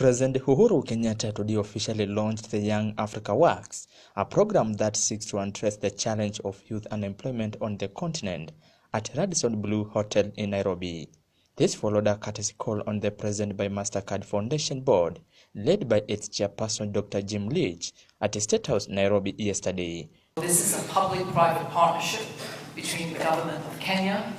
President Uhuru Kenyatta today officially launched the Young Africa Works, a program that seeks to address the challenge of youth unemployment on the continent at Radisson Blu Hotel in Nairobi. This followed a courtesy call on the president by MasterCard Foundation board, led by its chairperson Dr. Jim Leach, at the State House, Nairobi yesterday. This is a public-private partnership between the government of Kenya,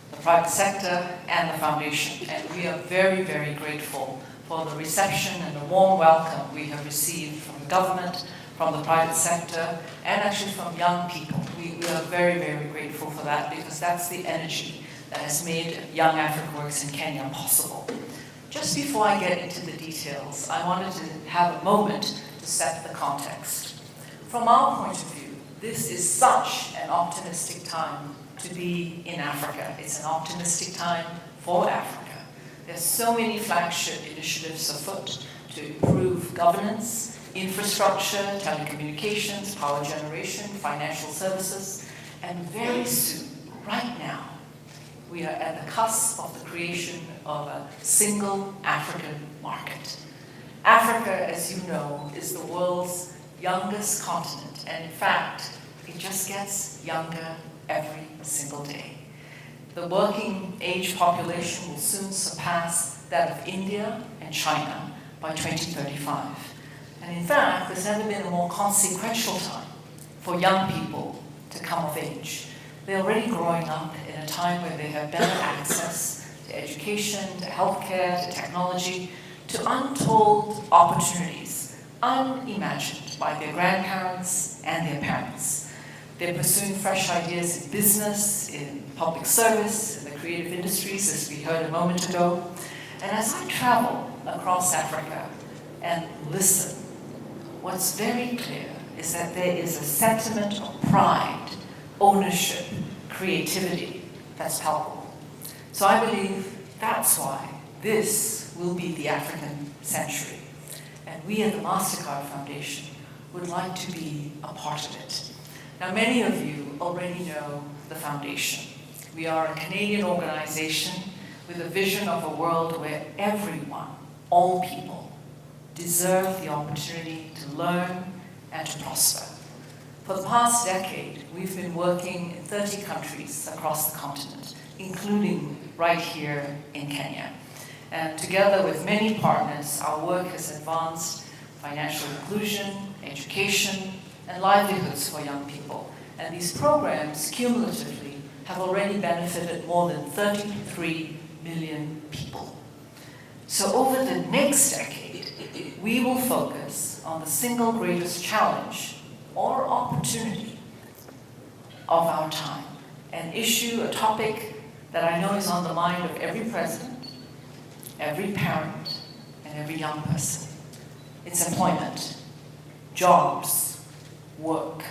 the private sector, and the foundation. And we are very, very grateful for the reception and the warm welcome we have received from the government, from the private sector, and actually from young people. We are very, very grateful for that, because that's the energy that has made Young Africa Works in Kenya possible. Just before I get into the details, I wanted to have a moment to set the context. From our point of view, this is such an optimistic time to be in Africa. It's an optimistic time for Africa. There's so many flagship initiatives afoot to improve governance, infrastructure, telecommunications, power generation, financial services, and very soon, right now, we are at the cusp of the creation of a single African market. Africa, as you know, is the world's youngest continent, and in fact, it just gets younger every single day. The working age population will soon surpass that of India and China by 2035. And in fact, there's never been a more consequential time for young people to come of age. They're already growing up in a time where they have better access to education, to healthcare, to technology, to untold opportunities unimagined by their grandparents and their parents. They're pursuing fresh ideas in business, in public service, in the creative industries, as we heard a moment ago. And as I travel across Africa and listen, what's very clear is that there is a sentiment of pride, ownership, creativity that's palpable. So I believe that's why this will be the African century. And we at the MasterCard Foundation would like to be a part of it. Now, many of you already know the foundation. We are a Canadian organization with a vision of a world where everyone, all people, deserve the opportunity to learn and to prosper. For the past decade, we've been working in 30 countries across the continent, including right here in Kenya. And together with many partners, our work has advanced financial inclusion, education, and livelihoods for young people. And these programs, cumulatively, have already benefited more than 33 million people. So over the next decade, we will focus on the single greatest challenge or opportunity of our time, and issue a topic that I know is on the mind of every president, every parent, and every young person. It's employment, jobs, work.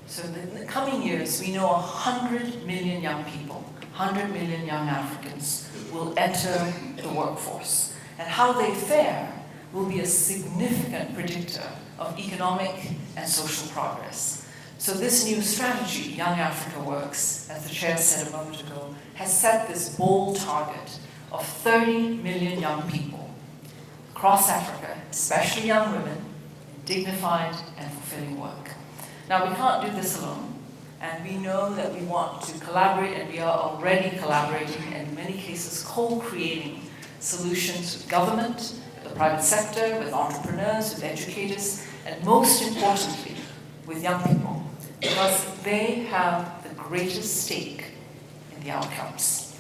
So in the coming years, we know 100 million young people, 100 million young Africans will enter the workforce. And how they fare will be a significant predictor of economic and social progress. So this new strategy, Young Africa Works, as the chair said a moment ago, has set this bold target of 30 million young people across Africa, especially young women, in dignified and fulfilling work. Now, we can't do this alone, and we know that we want to collaborate, and we are already collaborating, and in many cases co-creating solutions with government, the private sector, with entrepreneurs, with educators, and most importantly, with young people, because they have the greatest stake in the outcomes.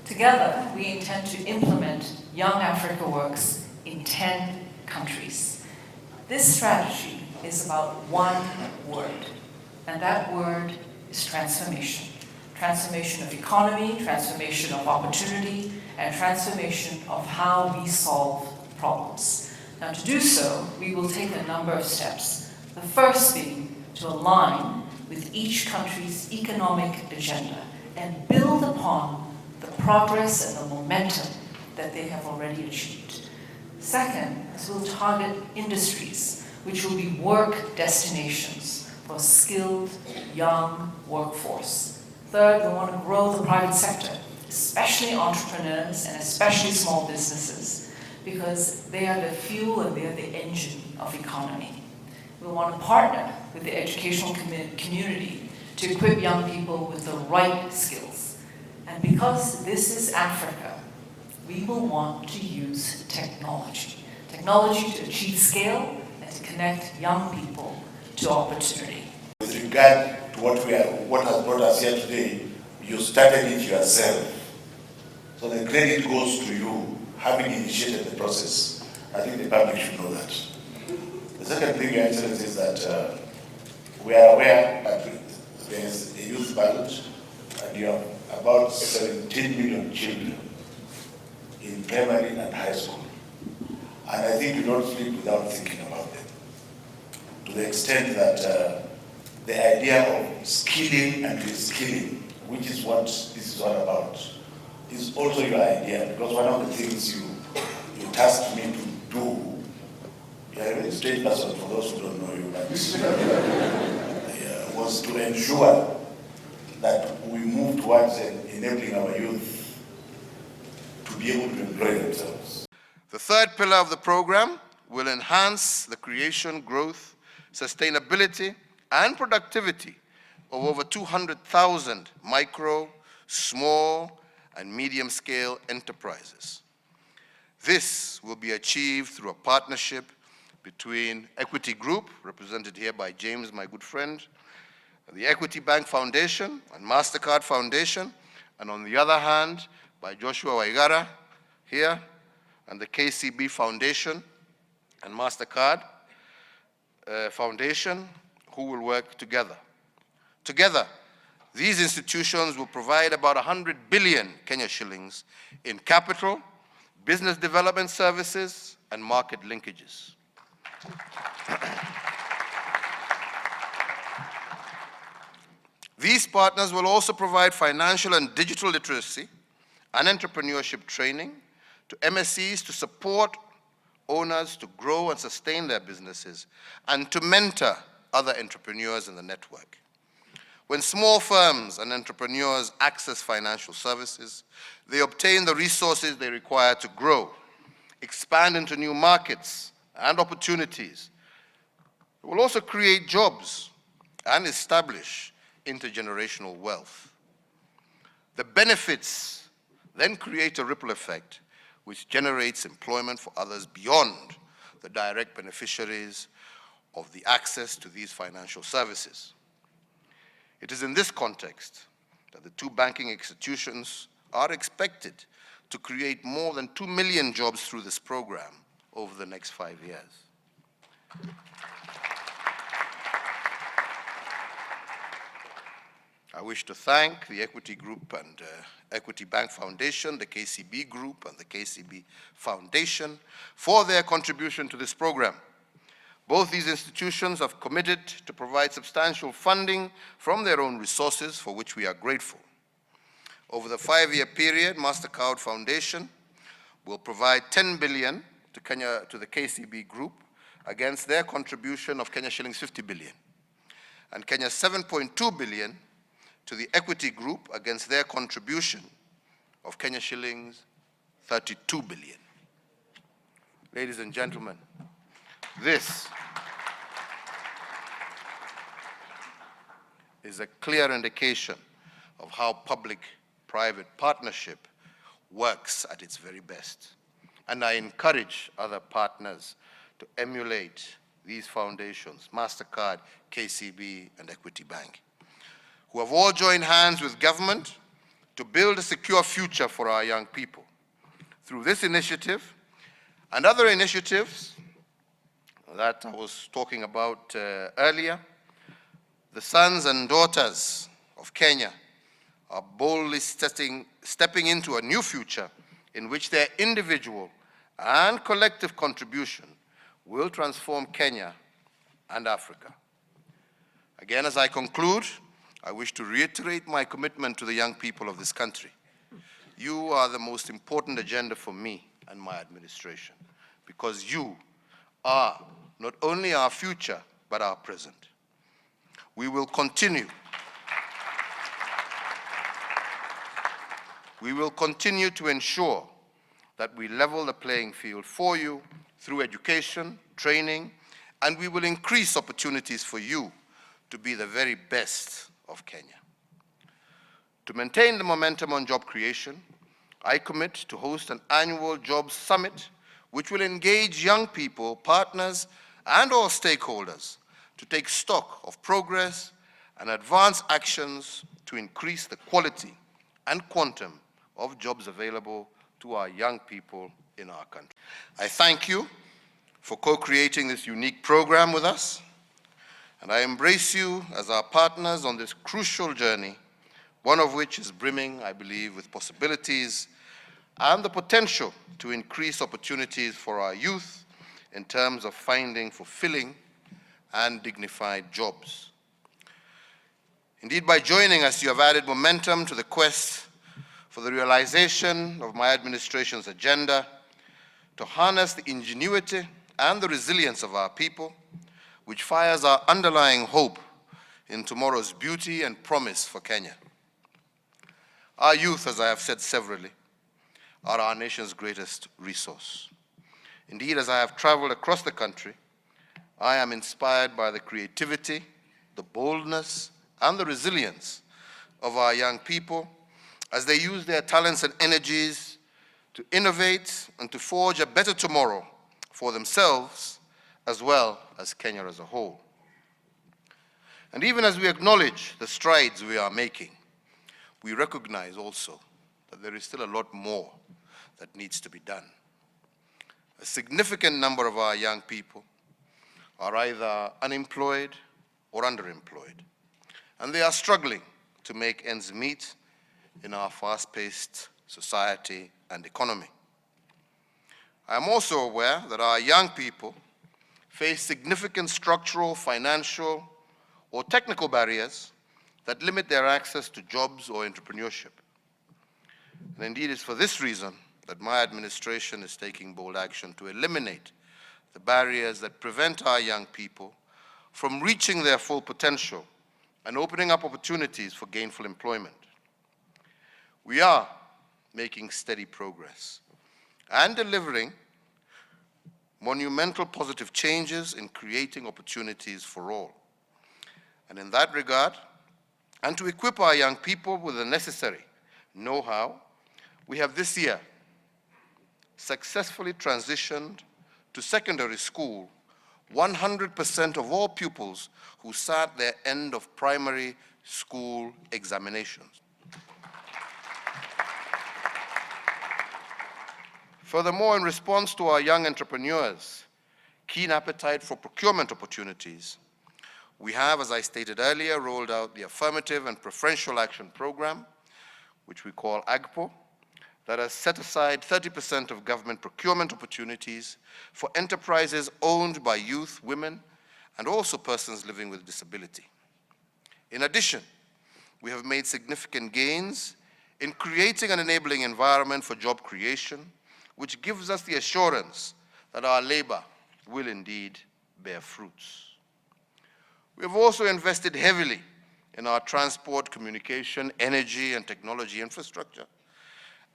Together, we intend to implement Young Africa Works in 10 countries. This strategy is about one word, and that word is transformation. Transformation of economy, transformation of opportunity, and transformation of how we solve problems. Now, to do so, we will take a number of steps. The first being to align with each country's economic agenda and build upon the progress and the momentum that they have already achieved. Second, is we'll target industries which will be work destinations for skilled young workforce. Third, we want to grow the private sector, especially entrepreneurs and especially small businesses, because they are the fuel and they are the engine of economy. We want to partner with the educational community to equip young people with the right skills. And because this is Africa, we will want to use technology. Technology to achieve scale and to connect young people to opportunity. With regard to what has brought us here today, you started it yourself. So the credit goes to you, having initiated the process. I think the public should know that. The second thing, Your Excellency, is that we are aware that there is a youth budget, and you have about 17 million children in primary and high school. And I think you don't sleep without thinking about them. To the extent that the idea of skilling and reskilling, which is what this is all about, is also your idea. Because one of the things you tasked me to do, you are a very strange person for those who don't know you, but was to ensure that we move towards enabling our youth to be able to employ themselves. The third pillar of the program will enhance the creation, growth, sustainability, and productivity of over 200,000 micro, small, and medium-scale enterprises. This will be achieved through a partnership between Equity Group, represented here by James, my good friend, the Equity Bank Foundation and MasterCard Foundation, and on the other hand, by Joshua Waigara here, and the KCB Foundation and MasterCard Foundation, who will work together. Together, these institutions will provide about 100 billion Kenya shillings in capital, business development services, and market linkages. These partners will also provide financial and digital literacy and entrepreneurship training to MSCs to support owners to grow and sustain their businesses and to mentor other entrepreneurs in the network. When small firms and entrepreneurs access financial services, they obtain the resources they require to grow, expand into new markets and opportunities. It will also create jobs and establish intergenerational wealth. The benefits then create a ripple effect which generates employment for others beyond the direct beneficiaries of the access to these financial services. It is in this context that the two banking institutions are expected to create more than 2 million jobs through this program over the next 5 years. I wish to thank the Equity Group and Equity Bank Foundation, the KCB Group and the KCB Foundation for their contribution to this program. Both these institutions have committed to provide substantial funding from their own resources, for which we are grateful. Over the 5-year period, MasterCard Foundation will provide 10 billion to the KCB Group against their contribution of Kenya shillings 50 billion, and Kenya 7.2 billion to the Equity Group against their contribution of Kenya shillings 32 billion. Ladies and gentlemen, this is a clear indication of how public-private partnership works at its very best. And I encourage other partners to emulate these foundations, MasterCard, KCB, and Equity Bank, who have all joined hands with government to build a secure future for our young people. Through this initiative and other initiatives that I was talking about earlier, the sons and daughters of Kenya are boldly stepping into a new future in which their individual and collective contribution will transform Kenya and Africa. Again, as I conclude, I wish to reiterate my commitment to the young people of this country. You are the most important agenda for me and my administration, because you are not only our future, but our present. We will continue to ensure that we level the playing field for you through education, training, and we will increase opportunities for you to be the very best of Kenya. To maintain the momentum on job creation, I commit to host an annual jobs summit which will engage young people, partners, and all stakeholders to take stock of progress and advance actions to increase the quality and quantum of jobs available to our young people in our country. I thank you for co-creating this unique program with us, and I embrace you as our partners on this crucial journey, one of which is brimming, I believe, with possibilities and the potential to increase opportunities for our youth in terms of finding fulfilling and dignified jobs. Indeed, by joining us, you have added momentum to the quest for the realization of my administration's agenda to harness the ingenuity and the resilience of our people, which fires our underlying hope in tomorrow's beauty and promise for Kenya. Our youth, as I have said severally, are our nation's greatest resource. Indeed, as I have traveled across the country, I am inspired by the creativity, the boldness, and the resilience of our young people as they use their talents and energies to innovate and to forge a better tomorrow for themselves as well as Kenya as a whole. And even as we acknowledge the strides we are making, we recognize also that there is still a lot more that needs to be done. A significant number of our young people are either unemployed or underemployed, and they are struggling to make ends meet in our fast-paced society and economy. I am also aware that our young people face significant structural, financial, or technical barriers that limit their access to jobs or entrepreneurship. And indeed, it's for this reason that my administration is taking bold action to eliminate the barriers that prevent our young people from reaching their full potential and opening up opportunities for gainful employment. We are making steady progress and delivering monumental positive changes in creating opportunities for all. And in that regard, and to equip our young people with the necessary know-how, we have this year successfully transitioned to secondary school 100% of all pupils who sat their end of primary school examinations. Furthermore, in response to our young entrepreneurs' keen appetite for procurement opportunities, we have, as I stated earlier, rolled out the Affirmative and Preferential Action Program, which we call AGPO, that has set aside 30% of government procurement opportunities for enterprises owned by youth, women, and also persons living with disability. In addition, we have made significant gains in creating an enabling environment for job creation, which gives us the assurance that our labor will indeed bear fruits. We have also invested heavily in our transport, communication, energy, and technology infrastructure,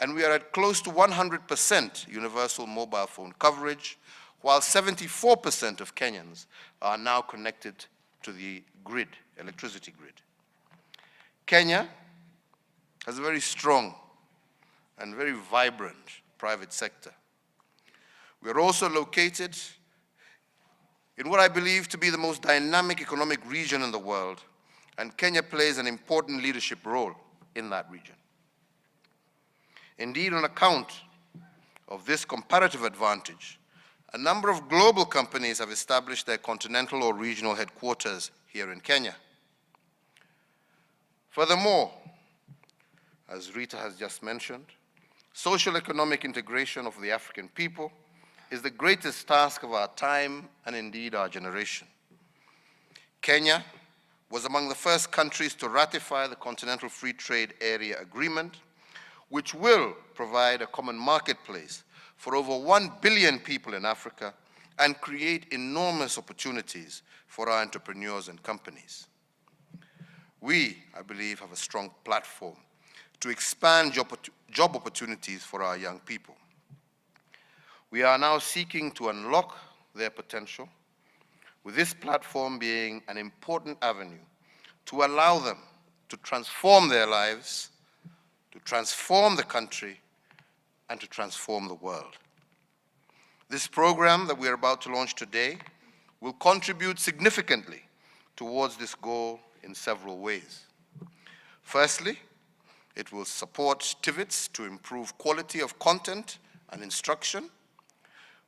and we are at close to 100% universal mobile phone coverage, while 74% of Kenyans are now connected to the grid, electricity grid. Kenya has a very strong and very vibrant private sector. We are also located in what I believe to be the most dynamic economic region in the world, and Kenya plays an important leadership role in that region. Indeed, on account of this comparative advantage, a number of global companies have established their continental or regional headquarters here in Kenya. Furthermore, as Rita has just mentioned, social economic integration of the African people is the greatest task of our time and indeed our generation. Kenya was among the first countries to ratify the Continental Free Trade Area Agreement, which will provide a common marketplace for over 1 billion people in Africa and create enormous opportunities for our entrepreneurs and companies. We, I believe, have a strong platform to expand job opportunities for our young people. We are now seeking to unlock their potential, with this platform being an important avenue to allow them to transform their lives, to transform the country, and to transform the world. This program that we are about to launch today will contribute significantly towards this goal in several ways. Firstly, it will support TVETs to improve quality of content and instruction,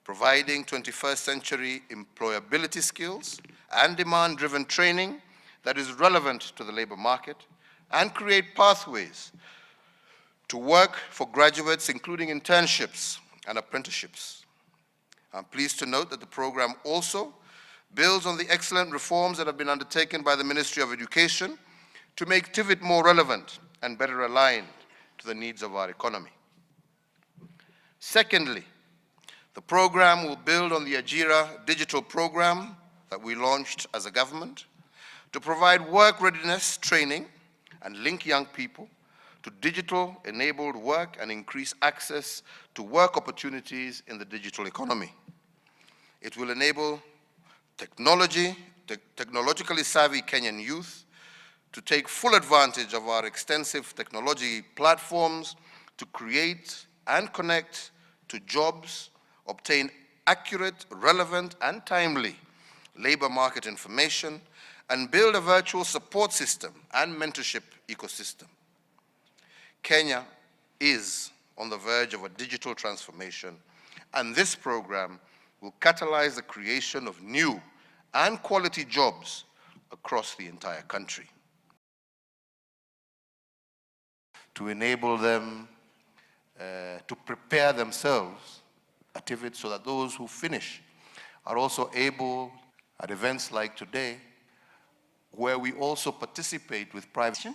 providing 21st century employability skills and demand-driven training that is relevant to the labor market, and create pathways to work for graduates, including internships and apprenticeships. I'm pleased to note that the program also builds on the excellent reforms that have been undertaken by the Ministry of Education to make TVET more relevant and better aligned to the needs of our economy. Secondly, the program will build on the Ajira digital program that we launched as a government to provide work readiness training and link young people to digital-enabled work and increase access to work opportunities in the digital economy. It will enable technologically savvy Kenyan youth to take full advantage of our extensive technology platforms to create and connect to jobs, obtain accurate, relevant, and timely labor market information, and build a virtual support system and mentorship ecosystem. Kenya is on the verge of a digital transformation, and this program will catalyze the creation of new and quality jobs across the entire country. To enable them to prepare themselves at TVET so that those who finish are also able, at events like today, where we also participate with private.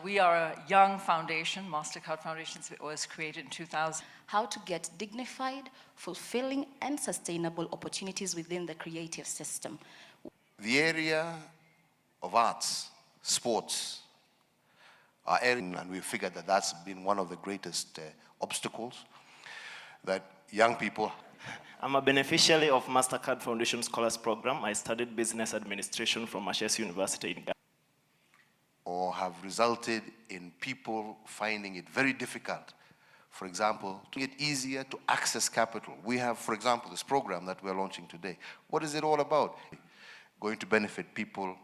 We are a young foundation. MasterCard Foundation was created in 2000. How to get dignified, fulfilling, and sustainable opportunities within the creative system. The area of arts, sports, are area, and we figured that that's been one of the greatest obstacles that young people. I'm a beneficiary of MasterCard Foundation Scholars Program. I studied business administration from Ashesi University in Ghana. Or have resulted in people finding it very difficult, for example, to get easier to access capital. We have, for example, this program that we're launching today. What is it all about? Going to benefit people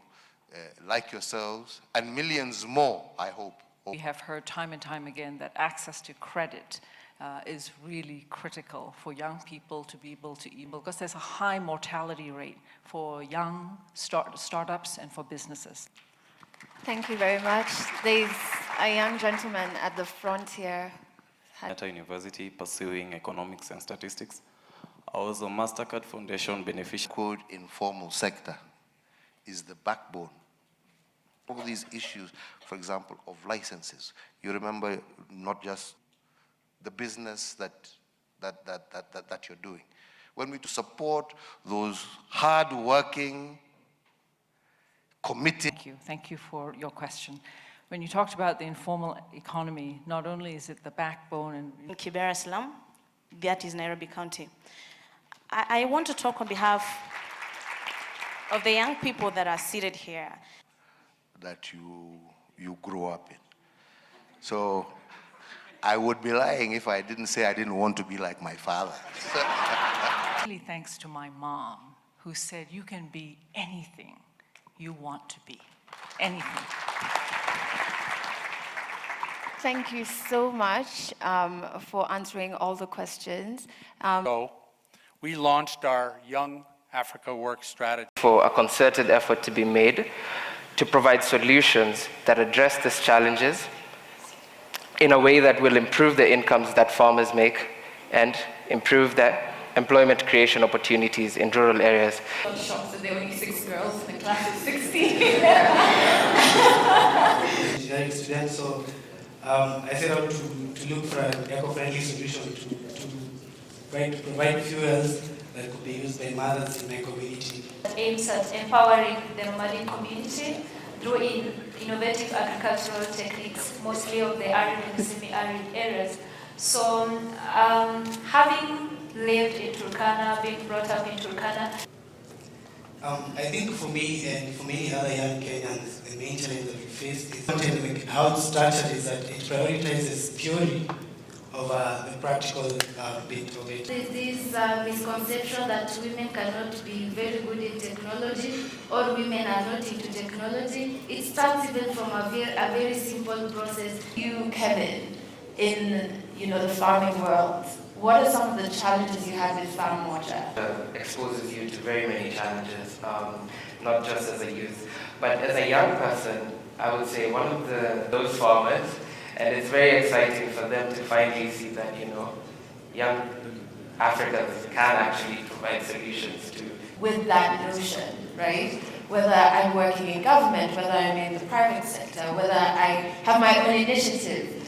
like yourselves and millions more, I hope. We have heard time and time again that access to credit is really critical for young people to be able to because there's a high mortality rate for young startups and for businesses. Thank you very much. There's a young gentleman at the front here. At a university pursuing economics and statistics. I was a MasterCard Foundation beneficiary. Quote, informal sector is the backbone. All these issues, for example, of licenses. You remember not just the business that you're doing. When we support those hard-working, committed. Thank you for your question. When you talked about the informal economy, not only is it the backbone and In Kibera slum, that is Nairobi County. I want to talk on behalf of the young people that are seated here. That you grew up in. So I would be lying if I didn't say I didn't want to be like my father. Really thanks to my mom, who said you can be anything you want to be. Anything. Thank you so much for answering all the questions. We launched our Young Africa Work Strategy. For a concerted effort to be made to provide solutions that address these challenges in a way that will improve the incomes that farmers make and improve the employment creation opportunities in rural areas. I was shocked that there were only 6 girls in the class of 60. Engineering students, so I set out to look for an eco-friendly solution to provide fuels that could be used by mothers in my community. It aims at empowering the nomadic community through innovative agricultural techniques, mostly of the arid and semi-arid areas. So having lived in Turkana, being brought up in Turkana? I think for me and for many other young Kenyans, the main challenge that we face is how it's structured is that it prioritizes theory over the practical bit of it. There's this misconception that women cannot be very good in technology or women are not into technology. It starts even from a very simple process. You, Kevin, in the farming world, what are some of the challenges you had with Farm Moja? Exposes you to very many challenges, not just as a youth, but as a young person, I would say one of those farmers, and it's very exciting for them to finally see that, young Africans can actually provide solutions to. With that notion, right? Whether I'm working in government, whether I'm in the private sector, whether I have my own initiative,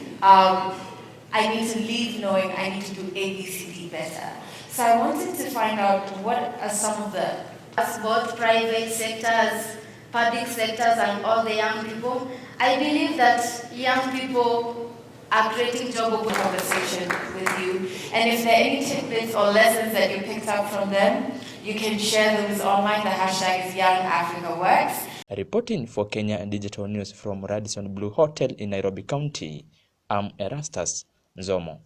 I need to leave knowing I need to do A, B, C, D better. So I wanted to find out what are some of the... As both private sectors, public sectors, and all the young people, I believe that young people are creating job conversation with you. And if there are any tidbits or lessons that you picked up from them, you can share those online. The hashtag is Young Africa Works. Reporting for Kenya and Digital News from Radisson Blu Hotel in Nairobi County, I'm Erastus Nzomo.